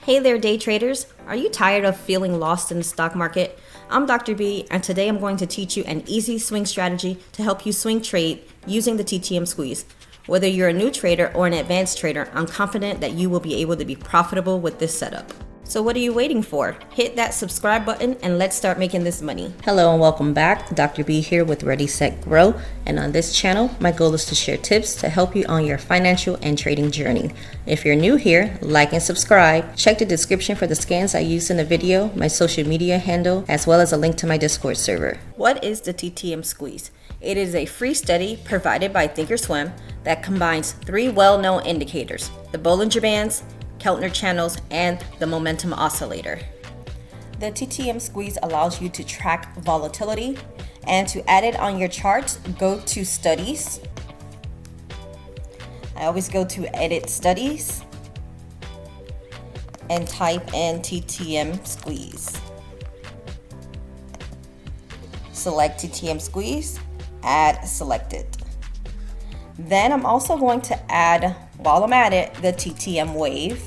Hey there, day traders. Are you tired of feeling lost in the stock market? I'm Dr. B, and today I'm going to teach you an easy swing strategy to help you swing trade using the TTM Squeeze. Whether you're a new trader or an advanced trader, I'm confident that you will be able to be profitable with this setup. So what are you waiting for? Hit that subscribe button and let's start making this money. Hello and welcome back. Dr. B here with Ready, Set, Grow. And on this channel, my goal is to share tips to help you on your financial and trading journey. If you're new here, like and subscribe. Check the description for the scans I used in the video, my social media handle, as well as a link to my Discord server. What is the TTM Squeeze? It is a free study provided by Thinkorswim that combines three well-known indicators: the Bollinger Bands, Keltner channels, and the momentum oscillator. The TTM Squeeze allows you to track volatility, and to add it on your charts, go to Studies. I always go to Edit Studies and type in TTM Squeeze. Select TTM Squeeze, add selected. Then I'm also going to add, while I'm at it, the TTM Wave,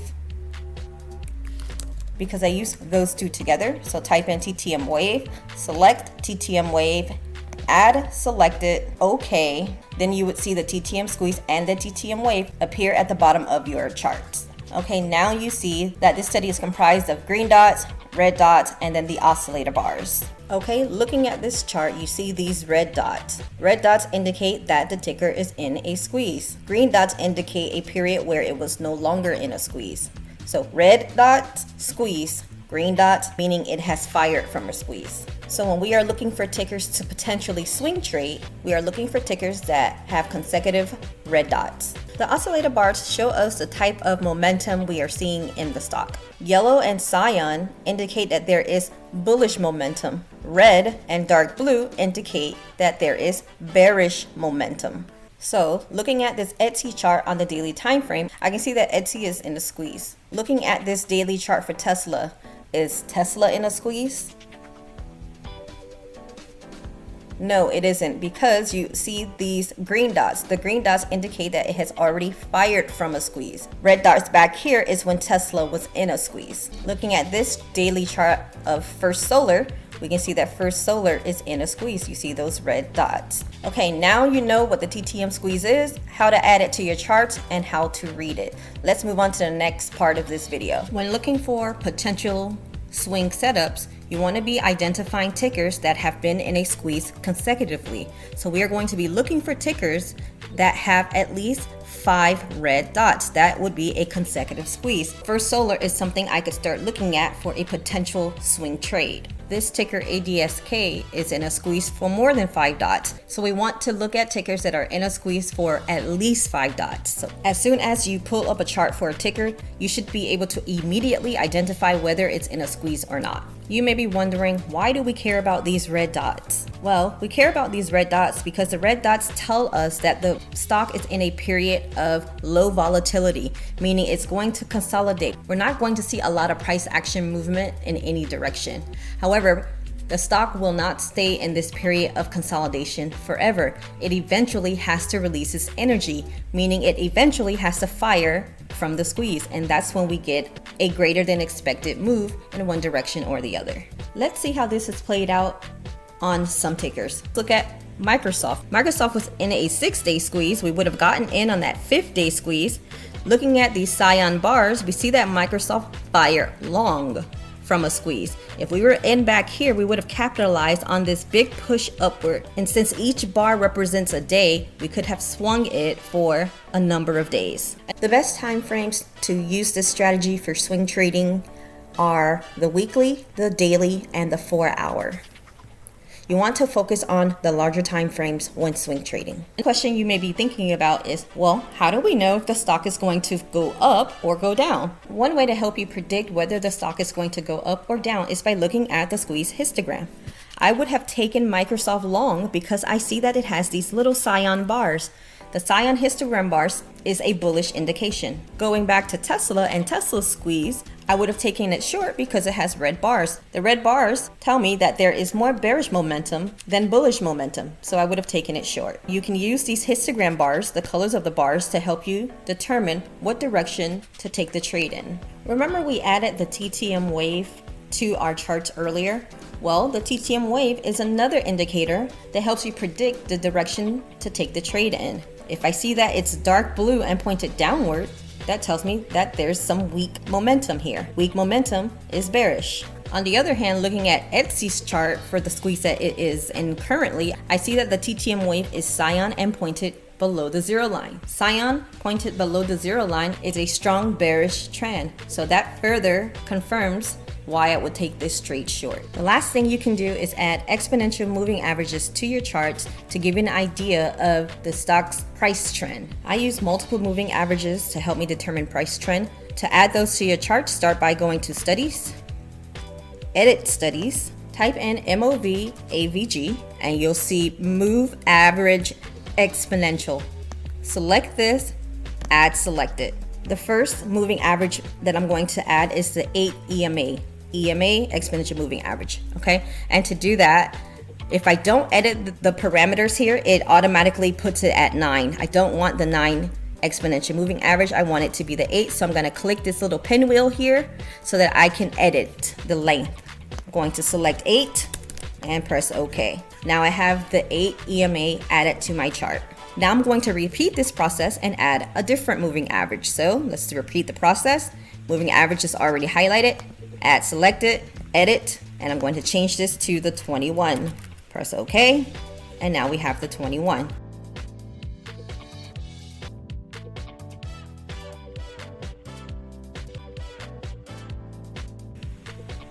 because I use those two together. So type in TTM Wave, select TTM Wave, add selected, OK. Then you would see the TTM Squeeze and the TTM Wave appear at the bottom of your charts. Okay, now you see that this study is comprised of green dots, red dots, and then the oscillator bars. Okay, looking at this chart, you see these red dots. Red dots indicate that the ticker is in a squeeze. Green dots indicate a period where it was no longer in a squeeze. So red dots, squeeze. Green dots, meaning it has fired from a squeeze. So when we are looking for tickers to potentially swing trade, we are looking for tickers that have consecutive red dots. The oscillator bars show us the type of momentum we are seeing in the stock. Yellow and cyan indicate that there is bullish momentum. Red and dark blue indicate that there is bearish momentum. So looking at this Etsy chart on the daily time frame, I can see that Etsy is in a squeeze. Looking at this daily chart for Tesla, is Tesla in a squeeze? No, it isn't, because you see these green dots. The green dots indicate that it has already fired from a squeeze. Red dots back here is when Tesla was in a squeeze. Looking at this daily chart of First Solar, we can see that First Solar is in a squeeze. You see those red dots. Okay, now you know what the TTM Squeeze is, how to add it to your charts, and how to read it. Let's move on to the next part of this video. When looking for potential swing setups, you want to be identifying tickers that have been in a squeeze consecutively. So we are going to be looking for tickers that have at least 5 red dots. That would be a consecutive squeeze. First Solar is something I could start looking at for a potential swing trade. This ticker ADSK is in a squeeze for more than 5 dots. So we want to look at tickers that are in a squeeze for at least 5 dots. So as soon as you pull up a chart for a ticker, you should be able to immediately identify whether it's in a squeeze or not. You may be wondering, why do we care about these red dots? Well, we care about these red dots because the red dots tell us that the stock is in a period of low volatility, meaning it's going to consolidate. We're not going to see a lot of price action movement in any direction. However, the stock will not stay in this period of consolidation forever. It eventually has to release its energy, meaning it eventually has to fire from the squeeze, and that's when we get a greater than expected move in one direction or the other. Let's see how this is played out on some tickers. Look at Microsoft. Microsoft was in a 6-day squeeze. We would have gotten in on that 5th-day squeeze. Looking at these cyan bars, we see that Microsoft fired long from a squeeze. If we were in back here, we would have capitalized on this big push upward. And since each bar represents a day, we could have swung it for a number of days. The best time frames to use this strategy for swing trading are the weekly, the daily, and the 4-hour. You want to focus on the larger time frames when swing trading. The question you may be thinking about is, well, how do we know if the stock is going to go up or go down? One way to help you predict whether the stock is going to go up or down is by looking at the squeeze histogram. I would have taken Microsoft long because I see that it has these little cyan bars. The cyan histogram bars is a bullish indication. Going back to Tesla and Tesla's squeeze, I would have taken it short because it has red bars. The red bars tell me that there is more bearish momentum than bullish momentum, so I would have taken it short. You can use these histogram bars, the colors of the bars, to help you determine what direction to take the trade in. Remember we added the TTM Wave to our charts earlier? Well, the TTM Wave is another indicator that helps you predict the direction to take the trade in. If I see that it's dark blue and pointed downward, that tells me that there's some weak momentum here. Weak momentum is bearish. On the other hand, looking at Etsy's chart for the squeeze that it is in currently, I see that the TTM Wave is cyan and pointed below the zero line. Cyan pointed below the zero line is a strong bearish trend. So that further confirms why I would take this trade short. The last thing you can do is add exponential moving averages to your charts to give you an idea of the stock's price trend. I use multiple moving averages to help me determine price trend. To add those to your chart, start by going to Studies, Edit Studies, type in MOV AVG, and you'll see Move Average Exponential. Select this, add selected. The first moving average that I'm going to add is the 8 EMA. EMA, exponential moving average, okay? And to do that, if I don't edit the parameters here, it automatically puts it at 9. I don't want the 9 exponential moving average. I want it to be the 8. So I'm gonna click this little pinwheel here so that I can edit the length. I'm going to select 8 and press OK. Now I have the 8 EMA added to my chart. Now I'm going to repeat this process and add a different moving average. So let's repeat the process. Moving average is already highlighted. Add selected, edit, and I'm going to change this to the 21. Press OK, and now we have the 21.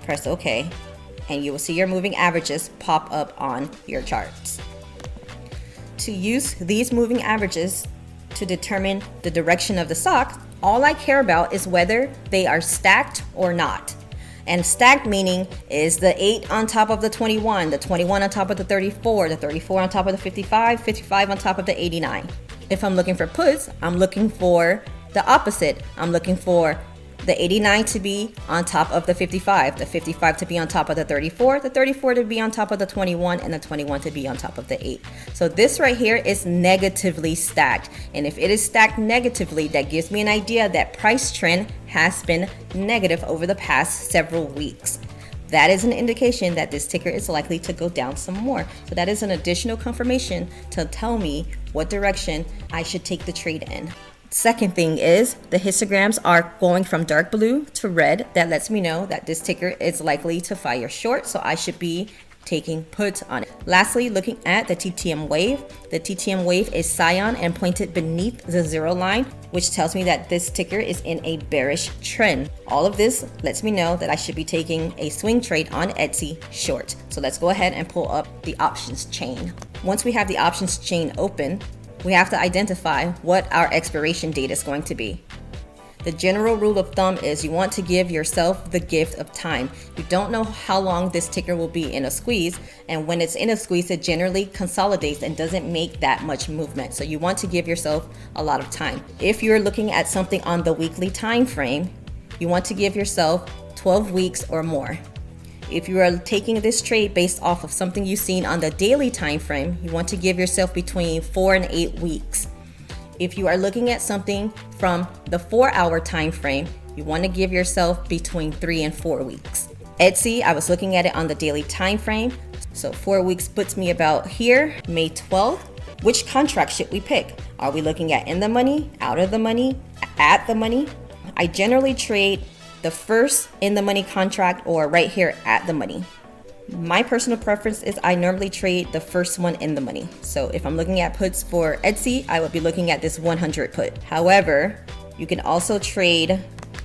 Press OK, and you will see your moving averages pop up on your charts. To use these moving averages to determine the direction of the stock, all I care about is whether they are stacked or not. And stacked meaning is the 8 on top of the 21 on top of the 34, the 34 on top of the 55, 55 on top of the 89. If I'm looking for puts, I'm looking for the opposite. I'm looking for the 89 to be on top of the 55 to be on top of the 34 to be on top of the 21, and the 21 to be on top of the 8. So this right here is negatively stacked. And if it is stacked negatively, that gives me an idea that price trend has been negative over the past several weeks. That is an indication that this ticker is likely to go down some more. So that is an additional confirmation to tell me what direction I should take the trade in. Second thing is the histograms are going from dark blue to red. That lets me know that this ticker is likely to fire short, so I should be taking puts on it. Lastly, looking at the TTM Wave. The TTM Wave is cyan and pointed beneath the zero line, which tells me that this ticker is in a bearish trend. All of this lets me know that I should be taking a swing trade on Etsy short. So let's go ahead and pull up the options chain. Once we have the options chain open, we have to identify what our expiration date is going to be. The general rule of thumb is you want to give yourself the gift of time. You don't know how long this ticker will be in a squeeze, and when it's in a squeeze, it generally consolidates and doesn't make that much movement. So you want to give yourself a lot of time. If you're looking at something on the weekly time frame, you want to give yourself 12 weeks or more. If you are taking this trade based off of something you've seen on the daily time frame, you want to give yourself between 4 and 8 weeks. If you are looking at something from the 4-hour time frame, you want to give yourself between 3 and 4 weeks. Etsy, I was looking at it on the daily time frame, so 4 weeks puts me about here, May 12th. Which contract should we pick? Are we looking at in the money, out of the money, at the money? I generally trade the first in the money contract or right here at the money. My personal preference is I normally trade the first one in the money. So if I'm looking at puts for Etsy, I would be looking at this 100 put. However, you can also trade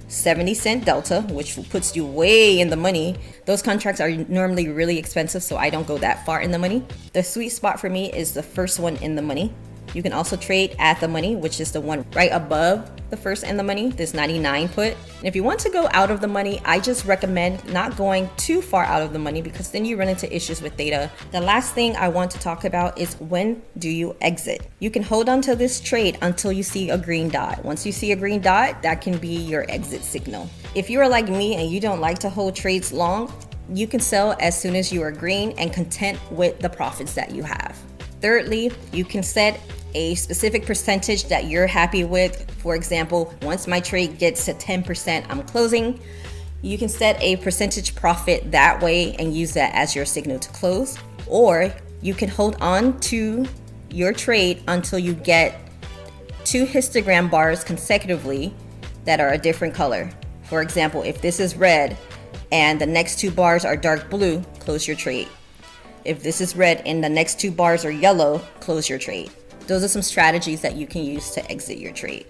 70-cent delta, which puts you way in the money. Those contracts are normally really expensive, so I don't go that far in the money. The sweet spot for me is the first one in the money. You can also trade at the money, which is the one right above the first in the money, this 99 put. And if you want to go out of the money, I just recommend not going too far out of the money because then you run into issues with data. The last thing I want to talk about is when do you exit? You can hold on to this trade until you see a green dot. Once you see a green dot, that can be your exit signal. If you are like me and you don't like to hold trades long, you can sell as soon as you are green and content with the profits that you have. Thirdly, you can set a specific percentage that you're happy with. For example, once my trade gets to 10%, I'm closing. You can set a percentage profit that way and use that as your signal to close. Or you can hold on to your trade until you get 2 histogram bars consecutively that are a different color. For example, if this is red and the next 2 bars are dark blue, close your trade. If this is red and the next 2 bars are yellow, close your trade. Those are some strategies that you can use to exit your trade.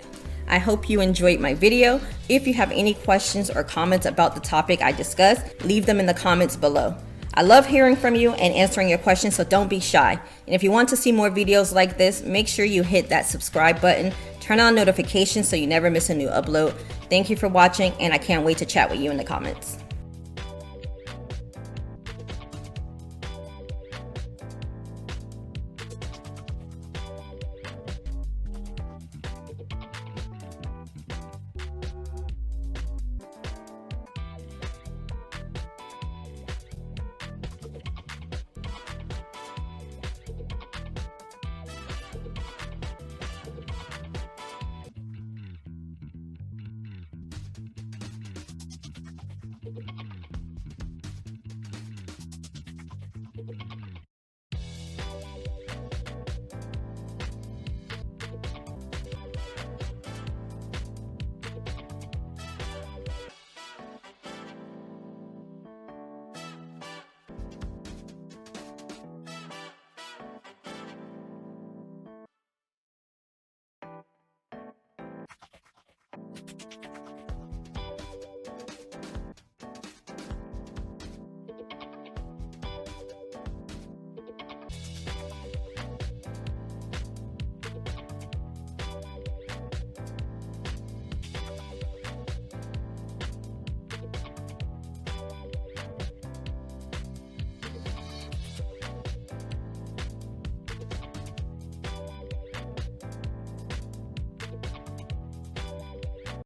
I hope you enjoyed my video. If you have any questions or comments about the topic I discussed, leave them in the comments below. I love hearing from you and answering your questions, so don't be shy. And if you want to see more videos like this, make sure you hit that subscribe button, turn on notifications so you never miss a new upload. Thank you for watching, and I can't wait to chat with you in the comments.